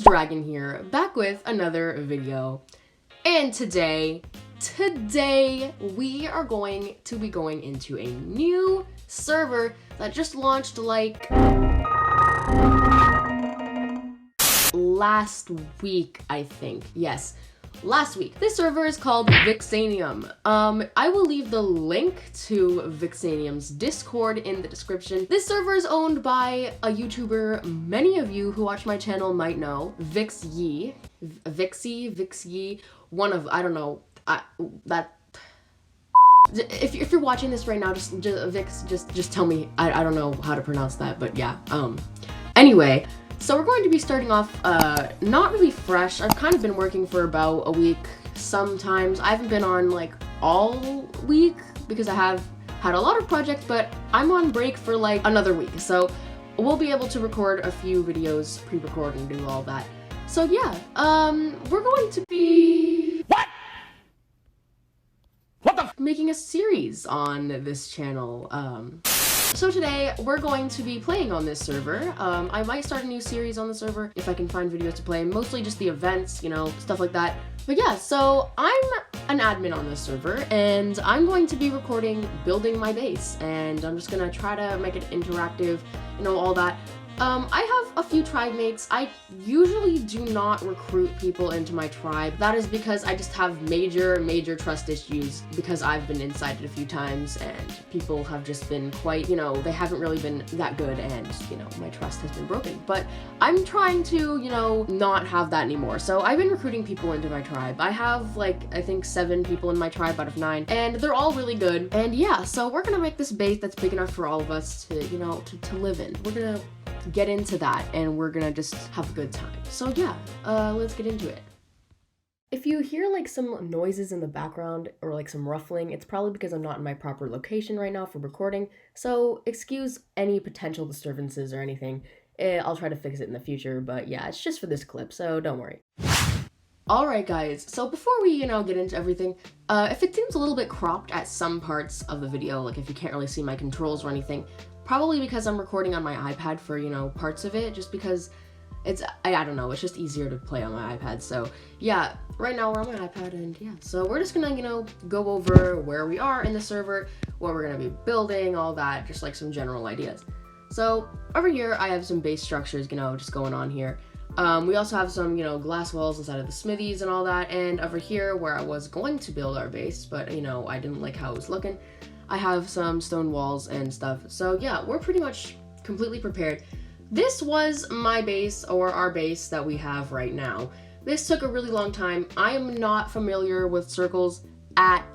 Dragon here, back with another video. And today we are going to be going into a new server that just launched like last week, I think. Yes, last week. This server is called Vixanium. I will leave the link to Vixanium's Discord in the description. This server is owned by a YouTuber many of you who watch my channel might know, Vixie, one of, I don't know, if you're watching this right now, just tell me. I don't know how to pronounce that, but yeah. Anyway, so we're going to be starting off not really fresh. I've kind of been working for about a week. Sometimes I haven't been on like all week because I have had a lot of projects, but I'm on break for like another week. So we'll be able to record a few videos, pre-record and do all that. So yeah, we're going to be making a series on this channel. So today we're going to be playing on this server. I might start a new series on the server if I can find videos to play, mostly just the events, you know, stuff like that. But yeah, so I'm an admin on this server and I'm going to be recording building my base, and I'm just gonna try to make it interactive, you know, all that. I have a few tribe mates. I usually do not recruit people into my tribe. That is because I just have major trust issues because I've been inside it a few times and people have just been quite, you know, they haven't really been that good, and, you know, my trust has been broken. But I'm trying to, you know, not have that anymore. So I've been recruiting people into my tribe. I have like, I think 7 people in my tribe out of 9, and they're all really good. And yeah, so we're gonna make this base that's big enough for all of us to, you know, to live in. We're gonna get into that and we're gonna just have a good time. So yeah, let's get into it. If you hear like some noises in the background or like some ruffling, it's probably because I'm not in my proper location right now for recording, so excuse any potential disturbances or anything. I'll try to fix it in the future, but yeah, it's just for this clip, so don't worry. Alright guys, so before we, you know, get into everything, if it seems a little bit cropped at some parts of the video, like if you can't really see my controls or anything, probably because I'm recording on my iPad for, you know, parts of it, just because it's, I don't know, it's just easier to play on my iPad. So yeah, right now we're on my iPad, and yeah, so we're just gonna, you know, go over where we are in the server, what we're gonna be building, all that, just like some general ideas. So over here, I have some base structures, you know, just going on here. We also have some, you know, glass walls inside of the smithies and all that, and over here where I was going to build our base, but, you know, I didn't like how it was looking, I have some stone walls and stuff. So yeah, we're pretty much completely prepared. This was my base, or our base that we have right now. This took a really long time. I am not familiar with circles at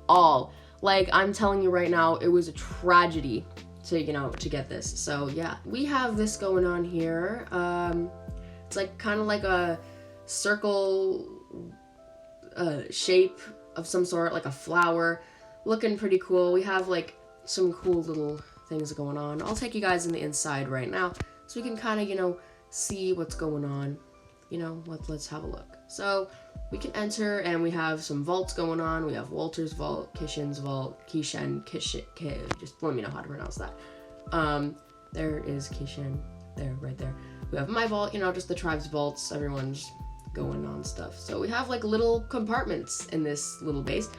all. Like, I'm telling you right now, it was a tragedy to, you know, to get this. So yeah, we have this going on here. It's like kind of like a circle shape of some sort, like a flower. Looking pretty cool. We have like some cool little things going on. I'll take you guys in the inside right now so we can kind of, you know, see what's going on. You know, let's have a look. So we can enter, and we have some vaults going on. We have Walter's vault, Kishen's vault, Kishen, just let me know how to pronounce that. There is Kishen, there, right there. We have my vault, you know, just the tribe's vaults. Everyone's going on stuff. So we have like little compartments in this little base.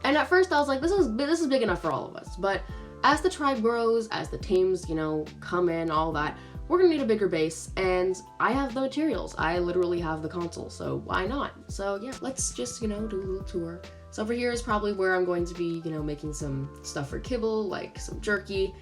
And at first I was like, this is big enough for all of us. But as the tribe grows, as the teams, you know, come in, all that, we're gonna need a bigger base, and I have the materials. I literally have the console, so why not? So yeah, let's just, you know, do a little tour. So over here is probably where I'm going to be, you know, making some stuff for kibble, like some jerky.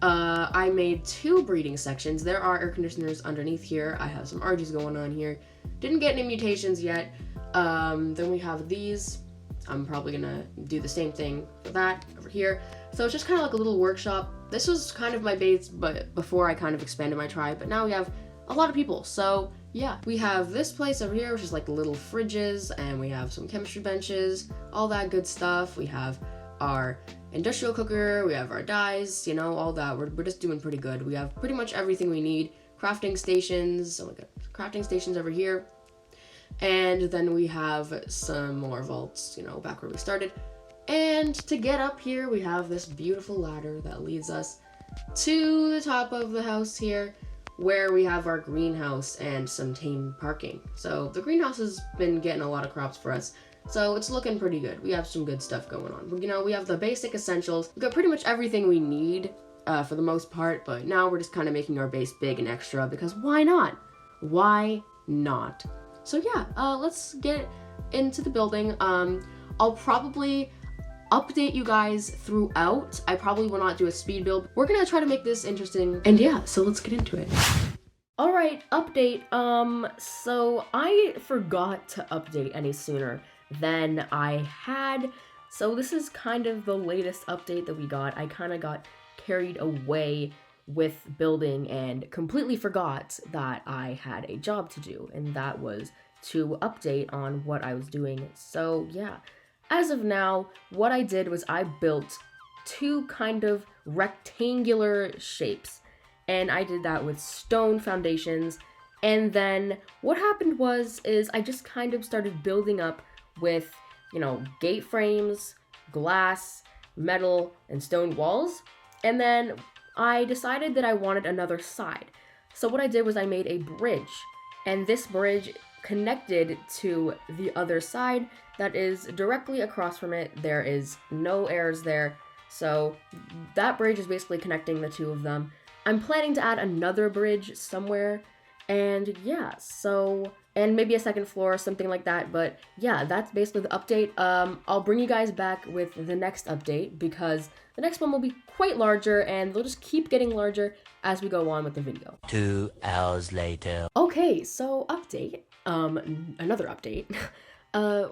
I made 2 breeding sections. There are air conditioners underneath here. I have some RGs going on here. Didn't get any mutations yet. Then we have these. I'm probably gonna do the same thing for that over here. So it's just kind of like a little workshop. This was kind of my base, but before I kind of expanded my tribe, but now we have a lot of people. So yeah, we have this place over here, which is like the little fridges, and we have some chemistry benches, all that good stuff. We have our industrial cooker, we have our dyes, you know, all that. We're just doing pretty good. We have pretty much everything we need. Crafting stations, oh my god, crafting stations over here. And then we have some more vaults, you know, back where we started. And to get up here, we have this beautiful ladder that leads us to the top of the house here. where we have our greenhouse and some tame parking. So the greenhouse has been getting a lot of crops for us. So it's looking pretty good. We have some good stuff going on. You know, we have the basic essentials. We've got pretty much everything we need for the most part, but now we're just kind of making our base big and extra because why not? Why not? So yeah, let's get into the building. I'll probably update you guys throughout. I probably will not do a speed build. We're gonna try to make this interesting. And yeah, so let's get into it. All right, update. So I forgot to update any sooner than I had. So this is kind of the latest update that we got. I kind of got carried away with building and completely forgot that I had a job to do, and that was to update on what I was doing. So yeah, as of now, what I did was I built two kind of rectangular shapes, and I did that with stone foundations. And then what happened is I just kind of started building up with, you know, gate frames, glass, metal, and stone walls. And then I decided that I wanted another side. So what I did was I made a bridge, and this bridge connected to the other side that is directly across from it. There is no errors there. So that bridge is basically connecting the two of them. I'm planning to add another bridge somewhere, and yeah, so, and maybe a second floor or something like that. But yeah, that's basically the update. I'll bring you guys back with the next update because the next one will be quite larger, and they'll just keep getting larger as we go on with the video. 2 hours later. Okay, so update. Another update.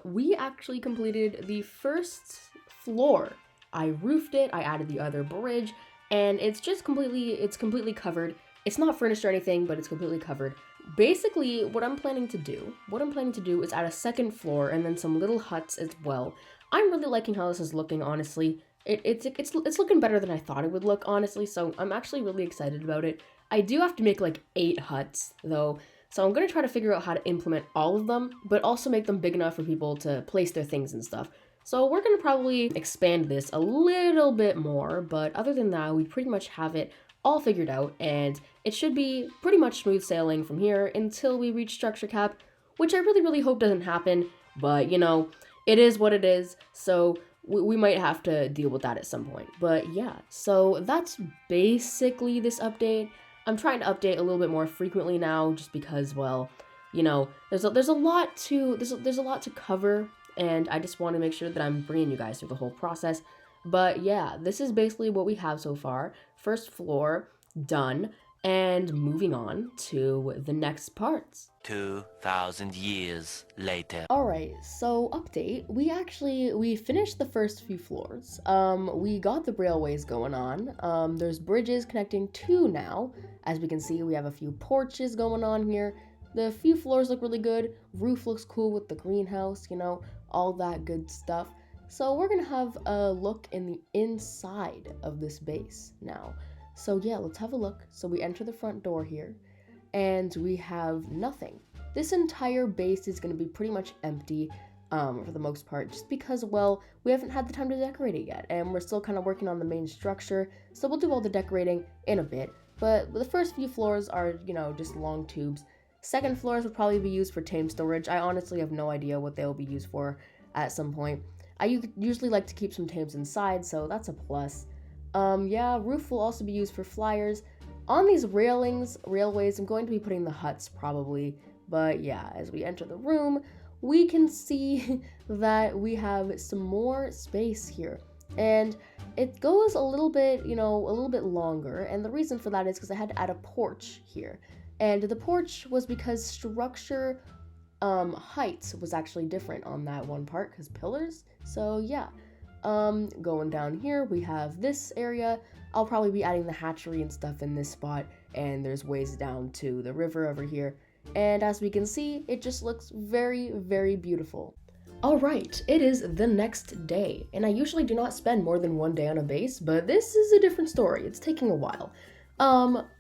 We actually completed the first floor. I roofed it, I added the other bridge, and it's completely covered. It's not furnished or anything, but it's completely covered. Basically, what I'm planning to do is add a second floor and then some little huts as well. I'm really liking how this is looking, honestly. It's looking better than I thought it would look, honestly, so I'm actually really excited about it. I do have to make like 8 huts, though, so I'm going to try to figure out how to implement all of them, but also make them big enough for people to place their things and stuff. So we're going to probably expand this a little bit more, but other than that, we pretty much have it all figured out, and it should be pretty much smooth sailing from here until we reach structure cap, which I really hope doesn't happen, but you know, it is what it is, so we might have to deal with that at some point. But yeah, so that's basically this update. I'm trying to update a little bit more frequently now, just because, well, you know, there's a lot to cover, and I just want to make sure that I'm bringing you guys through the whole process. But yeah, this is basically what we have so far. First floor done, and moving on to the next parts. 2,000 years later. Alright, so update. We finished the first few floors. We got the railways going on. There's bridges connecting 2 now. As we can see, we have a few porches going on here. The few floors look really good. Roof looks cool with the greenhouse, you know, all that good stuff. So we're gonna have a look in the inside of this base now. So yeah, let's have a look. So we enter the front door here, and we have nothing. This entire base is gonna be pretty much empty for the most part, just because, well, we haven't had the time to decorate it yet, and we're still kind of working on the main structure, so we'll do all the decorating in a bit. But the first few floors are, you know, just long tubes. Second floors would probably be used for tame storage. I honestly have no idea what they'll be used for at some point. I usually like to keep some tames inside, so that's a plus. Yeah, roof will also be used for flyers. On these railways, I'm going to be putting the huts probably. But yeah, as we enter the room, we can see that we have some more space here. And it goes a little bit, you know, a little bit longer. And the reason for that is because I had to add a porch here. And the porch was because structure height was actually different on that one part because pillars. So yeah, going down here, we have this area. I'll probably be adding the hatchery and stuff in this spot, and there's ways down to the river over here. And as we can see, it just looks very beautiful. Alright, it is the next day, and I usually do not spend more than 1 day on a base, but this is a different story. It's taking a while.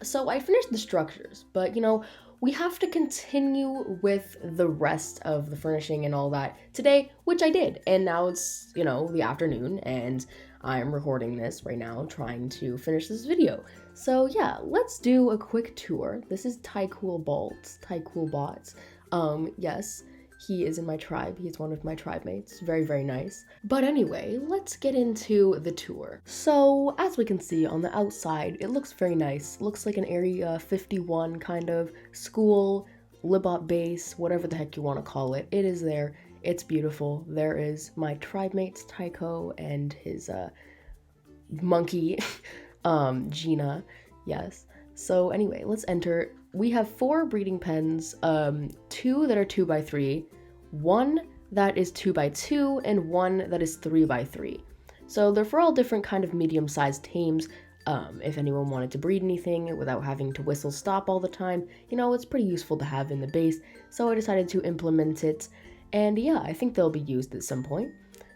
So I finished the structures, but you know, we have to continue with the rest of the furnishing and all that today, which I did. And now it's, the afternoon, and I'm recording this right now, trying to finish this video. So yeah, let's do a quick tour. This is Tycoolbots. Yes, he is in my tribe. He's one of my tribe mates. Very, very nice. But anyway, let's get into the tour. So, as we can see on the outside, it looks very nice. Looks like an Area 51 kind of school, Libot base, whatever the heck you want to call it. It is there. It's beautiful. There is my tribe mates, Tycho, and his monkey, Gina. Yes. So anyway, let's enter. We have 4 breeding pens, 2 that are 2x3, 1 that is 2x2, and 1 that is 3x3. So they're for all different kind of medium-sized tames. If anyone wanted to breed anything without having to whistle stop all the time, it's pretty useful to have in the base. So I decided to implement it, and yeah, I think they'll be used at some point.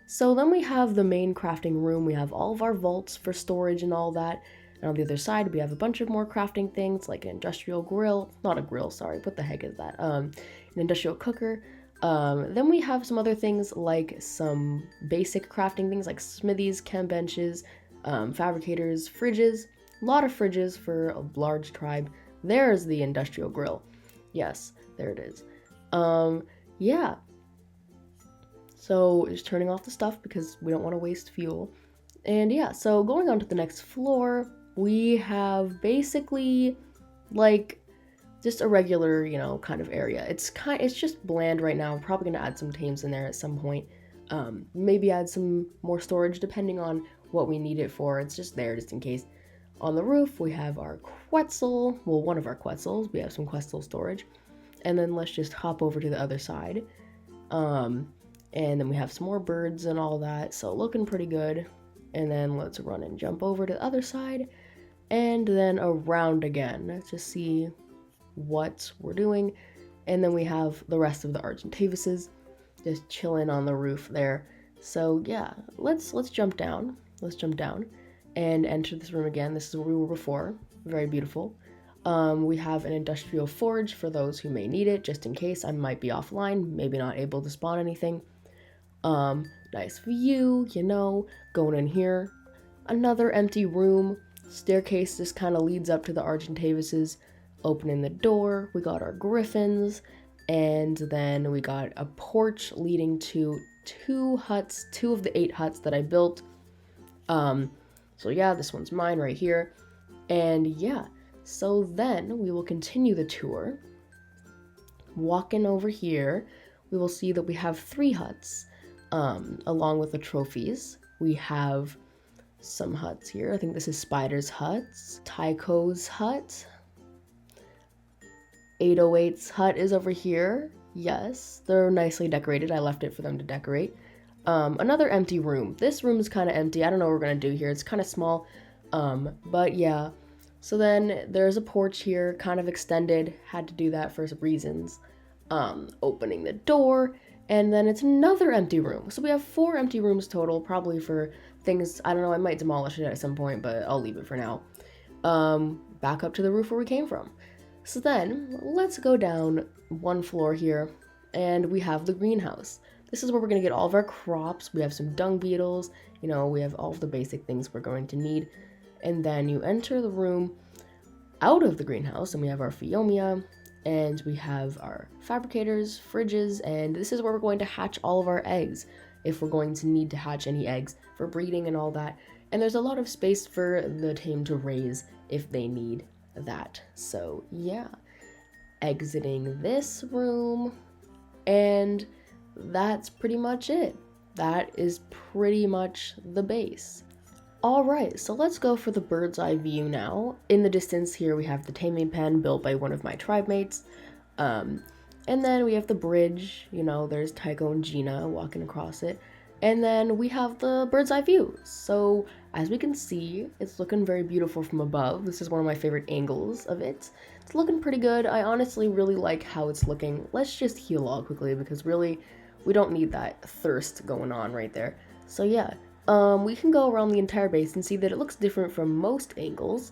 So then we have the main crafting room. We have all of our vaults for storage and all that. And on the other side, we have a bunch of more crafting things, like an industrial grill. Not a grill, sorry. What the heck is that? An industrial cooker. Then we have some other things, like some basic crafting things, like smithies, chem benches, fabricators, fridges. A lot of fridges for a large tribe. There's the industrial grill. Yes, there it is. Yeah. So just turning off the stuff because we don't want to waste fuel. And yeah, so going on to the next floor, we have basically like just a regular, kind of area. It's just bland right now. I'm probably gonna add some tames in there at some point. Maybe add some more storage depending on what we need it for. It's just there just in case. On the roof, we have our Quetzal. Well, one of our Quetzals. We have some Quetzal storage. And then let's just hop over to the other side. And then we have some more birds and all that. So looking pretty good. And then let's run and jump over to the other side. And then around again to see what we're doing. And then we have the rest of the Argentavises just chilling on the roof there. So yeah, let's jump down. Let's jump down and enter this room again. This is where we were before. Very beautiful. We have an industrial forge for those who may need it, just in case I might be offline, maybe not able to spawn anything. Nice view, going in here. Another empty room. Staircase just kind of leads up to the Argentavises. Opening the door, we got our griffins, and then we got a porch leading to 2 huts, 2 of the 8 huts that I built. So yeah, this one's mine right here. And yeah, so then we will continue the tour. Walking over here, we will see that we have 3 huts, along with the trophies. We have some huts here. I think this is Spider's huts, Tycho's hut, 808's hut is over here. Yes, they're nicely decorated. I left it for them to decorate. Another empty room. This room is kind of empty. I don't know what we're gonna do here. It's kind of small, but yeah. So then there's a porch here, kind of extended. Had to do that for some reasons. Opening the door, and then it's another empty room. So we have 4 empty rooms total, probably for things, I don't know, I might demolish it at some point, but I'll leave it for now. Back up to the roof where we came from. So then, let's go down 1 floor here, and we have the greenhouse. This is where we're going to get all of our crops. We have some dung beetles, we have all of the basic things we're going to need. And then you enter the room out of the greenhouse, and we have our Phiomia, and we have our fabricators, fridges, and this is where we're going to hatch all of our eggs, if we're going to need to hatch any eggs for breeding and all that. And there's a lot of space for the tame to raise if they need that. So yeah, exiting this room, and that's pretty much it. That is pretty much the base. Alright, so let's go for the bird's eye view now. In the distance here we have the taming pen built by one of my tribe mates. And then we have the bridge, there's Tycho and Gina walking across it. And then we have the bird's eye view. So as we can see, it's looking very beautiful from above. This is one of my favorite angles of it. It's looking pretty good. I honestly really like how it's looking. Let's just heal all quickly because really we don't need that thirst going on right there. So yeah, we can go around the entire base and see that it looks different from most angles.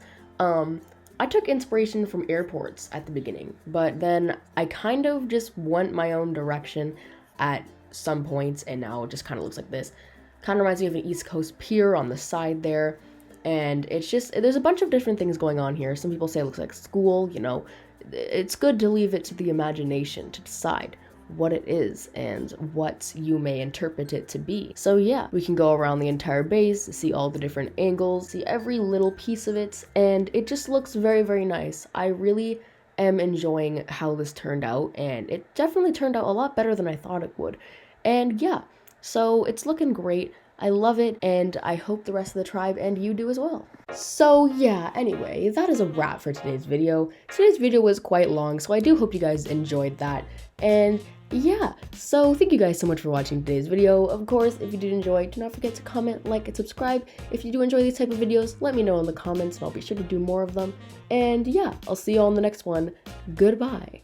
I took inspiration from airports at the beginning, but then I kind of just went my own direction at some points, and now it just kind of looks like this. Kind of reminds me of an East Coast pier on the side there, and it's just, there's a bunch of different things going on here. Some people say it looks like school, you know. It's good to leave it to the imagination to decide what it is and what you may interpret it to be. So yeah, we can go around the entire base, see all the different angles, see every little piece of it, and it just looks very, very nice. I really am enjoying how this turned out, and it definitely turned out a lot better than I thought it would. And yeah, so it's looking great. I love it, and I hope the rest of the tribe and you do as well. So yeah, anyway, that is a wrap for today's video. Today's video was quite long, so I do hope you guys enjoyed that. And yeah, so thank you guys so much for watching today's video. Of course, if you did enjoy, do not forget to comment, like, and subscribe. If you do enjoy these type of videos, let me know in the comments, and I'll be sure to do more of them. And yeah, I'll see you all in the next one. Goodbye.